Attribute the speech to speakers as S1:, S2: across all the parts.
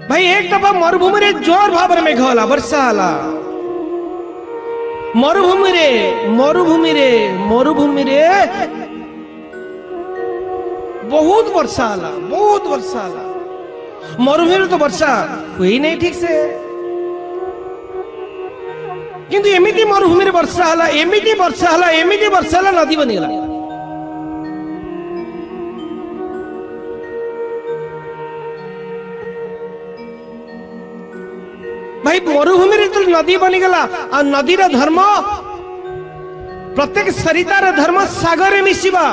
S1: भाई एक दफा मरुभूमि रे जोर भाव में मेघ होला वर्षा होला मरुभूमि रे बहुत वर्षा होला मरुभूमि रे तो वर्षा हुई नहीं ठीक से किंतु एमिति मरुभूमि रे वर्षा होला एमिति वर्षा होला नदी बनिगला भाई मरुभूमि रे तो नदी बनिगला आ नदीर धर्म प्रत्येक सरितार धर्म सागर में मिसिबा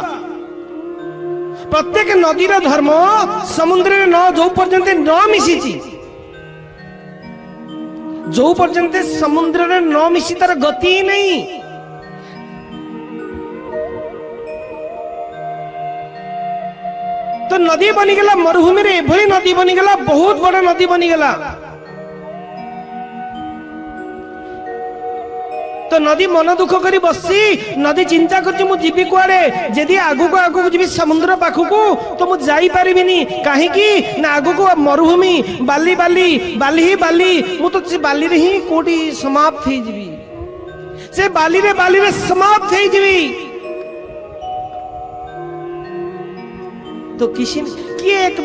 S1: प्रत्येक नदीर धर्म समुद्र रे न जो पर्यंत न मिसिची जो पर्यंत समुद्र रे न मिसी तार गति नहीं तो नदी बनिगला मरुभूमि रे एभली नदी बनिगला बहुत बड़ा नदी बनिगला तो नदी मन दुख करी बसी नदी चिंता करछि मु जीवी कुआडे जदी आगु को जीवी समुद्र पाखु तो मु जाई परिबिनी काहे की ना आगु को मरुभूमि बाली मु तो से बाली रे ही कोटी समाप्त થઈ जीवी से बाली रे समाप्त થઈ जीवी तो किसी किए एक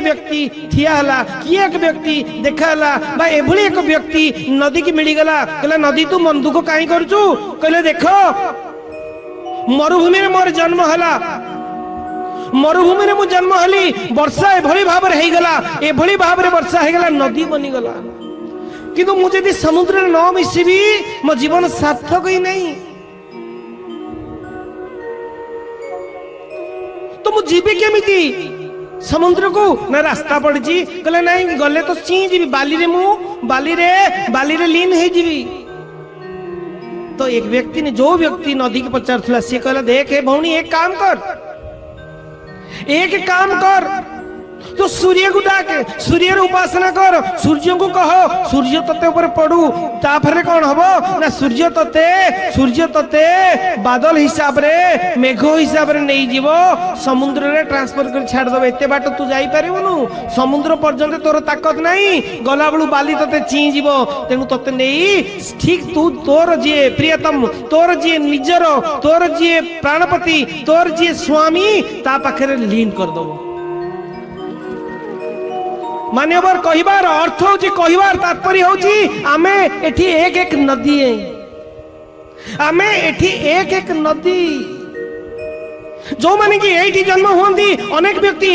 S1: व्यक्ति ठिया हला किए एक व्यक्ति देखा हला बा एभली एक व्यक्ति नदी की मिली गला कहला नदी तू मन दुख काई करछु कहले देखो मरुभूमि रे मोर जन्म हला मरुभूमि रे मु जन्म हली वर्षा एभली भाव रे हेगला एभली भाव रे वर्षा हेगला नदी बनी गला किंतु मु जदी समुद्र रे न मिसिबी मो जीवन सार्थक ही नहीं तो मु जीवी केमिति समुद्र को ना रास्ता पड़ी कहले नहीं गले तो ची जीवी बाली रे लीन है जीवी तो एक व्यक्ति ने जो व्यक्ति नदी के पचार सी कहला देख भौणी एक काम कर तो सूर्य को डाक सूर्य उपासना कर सूर्य को कहो सूर्य तत्ते ऊपर पड़ू ताफरे कौन हबो ना सूर्य तत्ते बादल हिसाब रे मेघ हिसाब रे नहीं जीवो समुद्र रे ट्रांसफर कर छाड़ दबे एते बाट तू जाई परिबनु समुद्र पर्यंत तोर ताकत नहीं गला बळू बाली तते ची जीवो तेनु तते नहीं ठीक तू तोर जे प्रियतम तोर जे निजर तोर जे प्राणपति तोर जे स्वामी ता पाखरे लीन कर दबो मान्यवर कहिबार अर्थ होची कहिबार तात्पर्य होची आमे एठी एक नदी है आमे एठी एक नदी जो माने कि एठी जन्म होंदी अनेक व्यक्ति